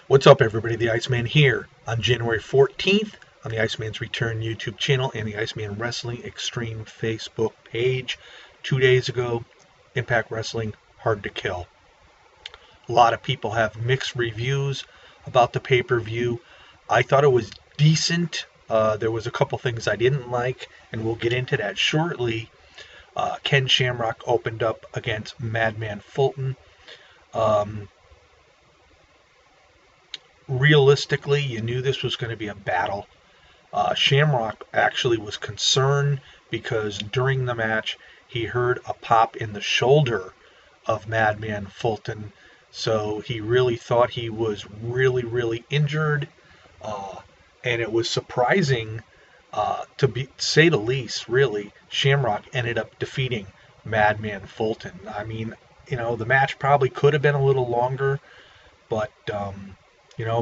What's up, everybody? The Iceman here on January 14th on the Iceman's Return YouTube channel and the Iceman Wrestling Extreme Facebook page. 2 days ago, Impact Wrestling Hard to Kill. A lot of people have mixed reviews about the pay-per-view. I thought it was decent. There was a couple things I didn't like, and we'll get into that shortly. Ken Shamrock opened up against Madman Fulton. Realistically, you knew this was going to be a battle. Shamrock actually was concerned because during the match he heard a pop in the shoulder of Madman Fulton, so he really thought he was really injured, and it was surprising, to say the least. Really, Shamrock ended up defeating Madman Fulton. I mean, the match probably could have been a little longer, but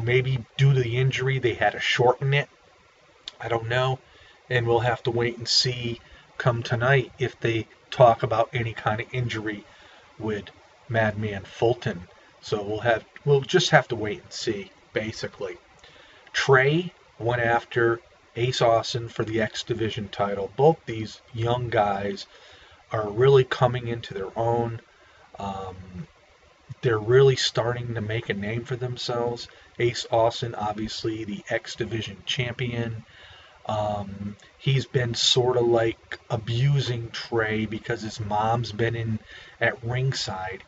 maybe due to the injury, they had to shorten it. I don't know. And we'll have to wait and see come tonight if they talk about any kind of injury with Madman Fulton. So we'll just have to wait and see, basically. Trey went after Ace Austin for the X Division title. Both these young guys are really coming into their own. They're really starting to make a name for themselves. Ace Austin, obviously the X Division champion. He's been sort of like abusing Trey because his mom's been in at ringside,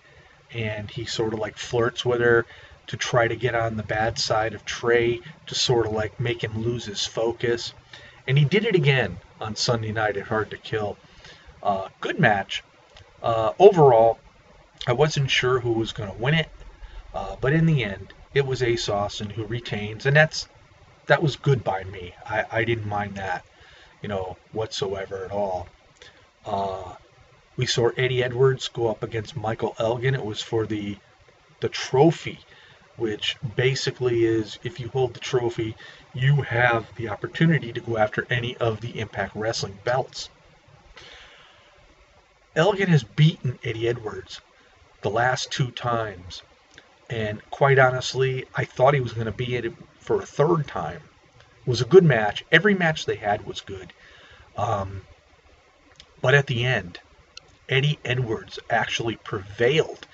and he sort of like flirts with her to try to get on the bad side of Trey, to sort of like make him lose his focus. And he did it again on Sunday night at Hard to Kill. Good match. Overall, I wasn't sure who was going to win it, but in the end, it was Ace Austin who retains, and that was good by me. I didn't mind that, whatsoever at all. We saw Eddie Edwards go up against Michael Elgin. It was for the trophy, which basically is, if you hold the trophy, you have the opportunity to go after any of the Impact Wrestling belts. Elgin has beaten Eddie Edwards the last 2 times, and quite honestly, I thought he was going to be in it for a 3rd time. It was a good match. Every match they had was good. But at the end, Eddie Edwards actually prevailed,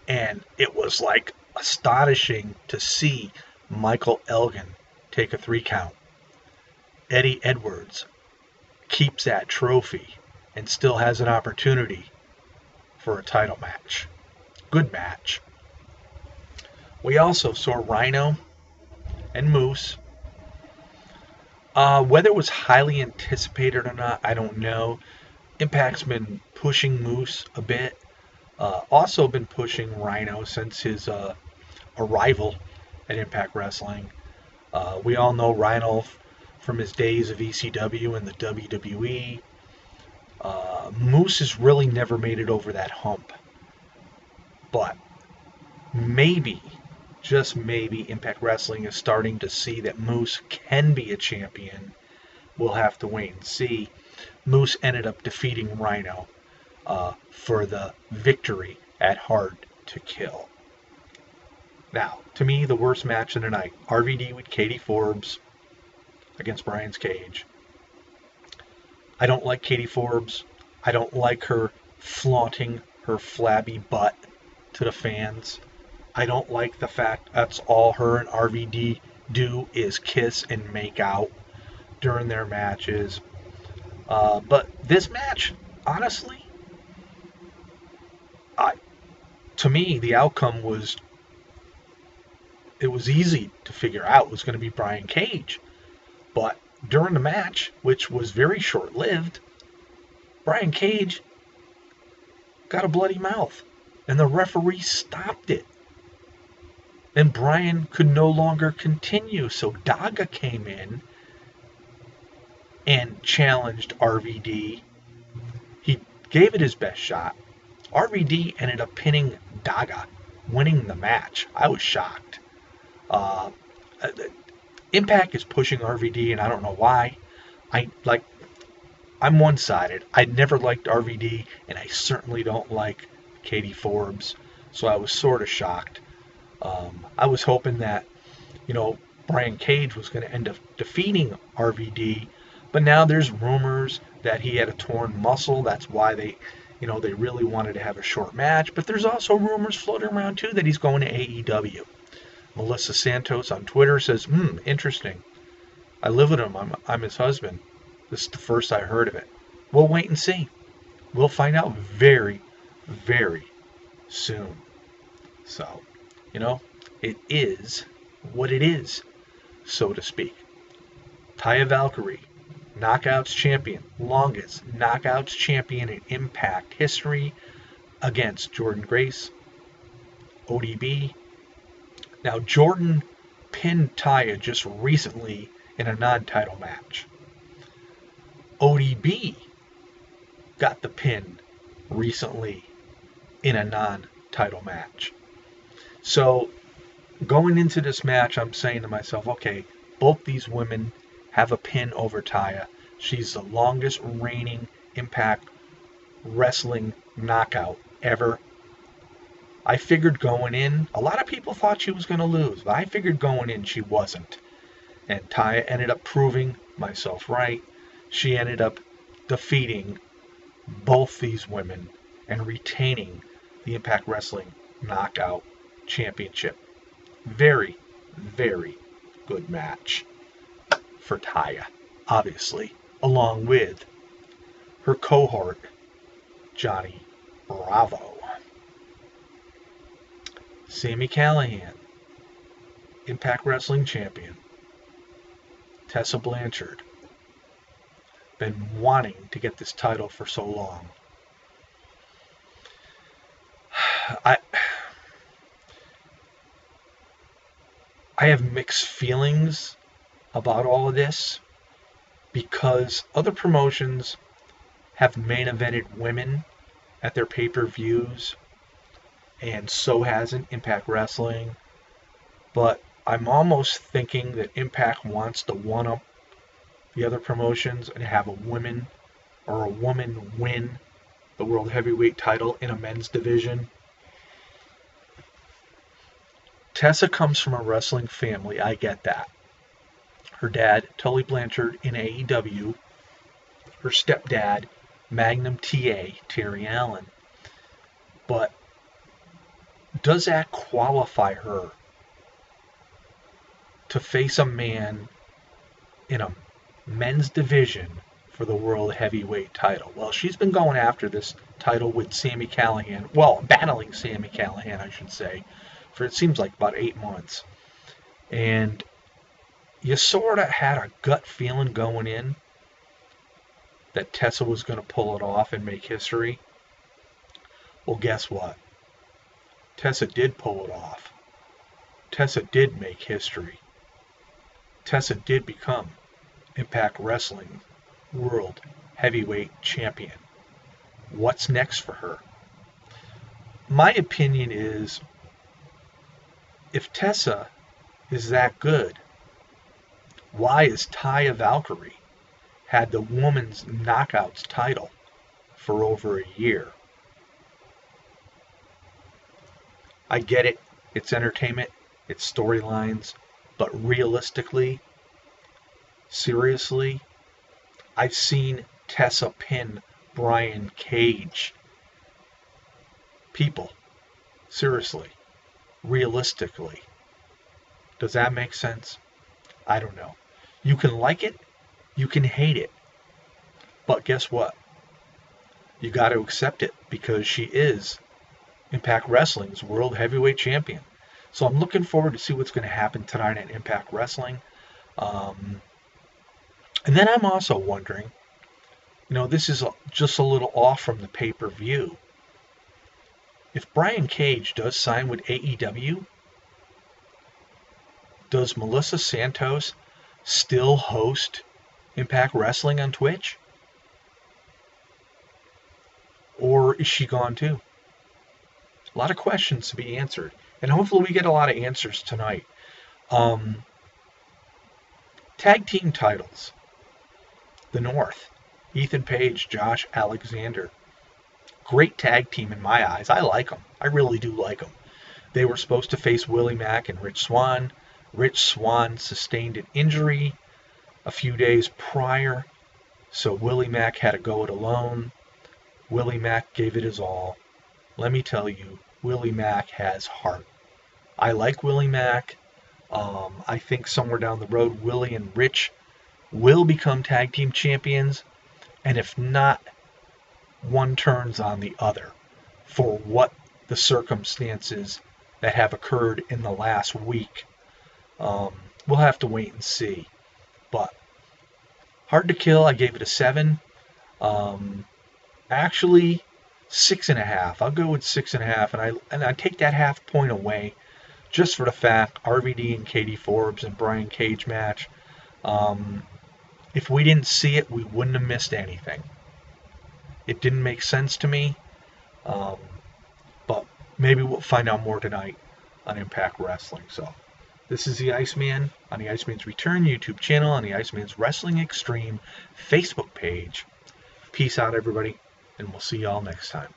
and it was like astonishing to see Michael Elgin take a 3 count. Eddie Edwards keeps that trophy and still has an opportunity for a title match. Good match. We also saw Rhino and Moose. Whether it was highly anticipated or not, I don't know. Impact's been pushing Moose a bit. Also been pushing Rhino since his arrival at Impact Wrestling. We all know Rhino from his days of ECW and the WWE. Moose has really never made it over that hump. But maybe, just maybe, Impact Wrestling is starting to see that Moose can be a champion. We'll have to wait and see. Moose ended up defeating Rhino for the victory at Hard to Kill. Now, to me, the worst match of the night, RVD with Katie Forbes against Brian Cage. I don't like Katie Forbes. I don't like her flaunting her flabby butt to the fans. I don't like the fact that's all her and RVD do is kiss and make out during their matches. But this match, honestly, to me, the outcome was easy to figure out. It was going to be Brian Cage. But during the match, which was very short-lived, Brian Cage got a bloody mouth, and the referee stopped it. And Brian could no longer continue, so Daga came in and challenged RVD. He gave it his best shot. RVD ended up pinning Daga, winning the match. I was shocked. Impact is pushing RVD, and I don't know why. I'm one-sided. I never liked RVD, and I certainly don't like Katie Forbes, so I was sort of shocked. I was hoping that you know, Brian Cage was going to end up defeating RVD, but now there's rumors that he had a torn muscle. That's why they really wanted to have a short match. But there's also rumors floating around too that he's going to AEW. Melissa Santos on Twitter says, interesting. I live with him. I'm his husband. This is the first I heard of it. We'll wait and see. We'll find out very, very soon. So, it is what it is, so to speak. Taya Valkyrie, Knockouts champion, longest Knockouts champion in Impact history, against Jordynne Grace, ODB. Now, Jordynne pinned Taya just recently in a non-title match. ODB got the pin recently in a non-title match. So, going into this match, I'm saying to myself, okay, both these women have a pin over Taya. She's the longest reigning Impact Wrestling knockout ever. I figured going in, a lot of people thought she was going to lose, but I figured going in she wasn't. And Taya ended up proving myself right. She ended up defeating both these women and retaining the Impact Wrestling Knockout Championship. Very, very good match for Taya, obviously, along with her cohort, Johnny Bravo. Sami Callihan, Impact Wrestling Champion. Tessa Blanchard, been wanting to get this title for so long. I have mixed feelings about all of this because other promotions have main evented women at their pay-per-views, and so hasn't Impact Wrestling. But I'm almost thinking that Impact wants to one-up the other promotions and have a woman win the World Heavyweight title in a men's division. Tessa comes from a wrestling family, I get that. Her dad, Tully Blanchard, in AEW. Her stepdad, Magnum TA, Terry Allen. But does that qualify her to face a man in a men's division for the World Heavyweight title? Well, she's been going after this title with Sami Callihan. Well, battling Sami Callihan, I should say, for it seems like about 8 months. And you sort of had a gut feeling going in that Tessa was going to pull it off and make history. Well, guess what? Tessa did pull it off. Tessa did make history. Tessa did become Impact Wrestling World Heavyweight Champion. What's next for her? My opinion is, if Tessa is that good, why is Taya Valkyrie had the Women's Knockouts title for over a year? I get it. It's entertainment. It's storylines. But realistically, seriously, I've seen Tessa pin Brian Cage. People, seriously, realistically, does that make sense? I don't know. You can like it, you can hate it, but guess what? You got to accept it because she is Impact Wrestling's World Heavyweight Champion. So I'm looking forward to see what's going to happen tonight at Impact Wrestling. And then I'm also wondering, this is just a little off from the pay-per-view. If Brian Cage does sign with AEW, does Melissa Santos still host Impact Wrestling on Twitch? Or is she gone too? A lot of questions to be answered. And hopefully we get a lot of answers tonight. Tag team titles. The North. Ethan Page, Josh Alexander. Great tag team in my eyes. I like them. I really do like them. They were supposed to face Willie Mack and Rich Swann. Rich Swann sustained an injury a few days prior, so Willie Mack had to go it alone. Willie Mack gave it his all. Let me tell you, Willie Mack has heart. I like Willie Mack. I think somewhere down the road, Willie and Rich will become tag team champions. And if not, one turns on the other for what the circumstances that have occurred in the last week. We'll have to wait and see. But Hard to Kill, I gave it a 7. Actually, 6.5. I'll go with 6.5, and I take that half point away just for the fact RVD and Katie Forbes and Brian Cage match. If we didn't see it, we wouldn't have missed anything. It didn't make sense to me, but maybe we'll find out more tonight on Impact Wrestling. So, this is the Iceman on the Iceman's Return YouTube channel, on the Iceman's Wrestling Extreme Facebook page. Peace out, everybody, and we'll see y'all next time.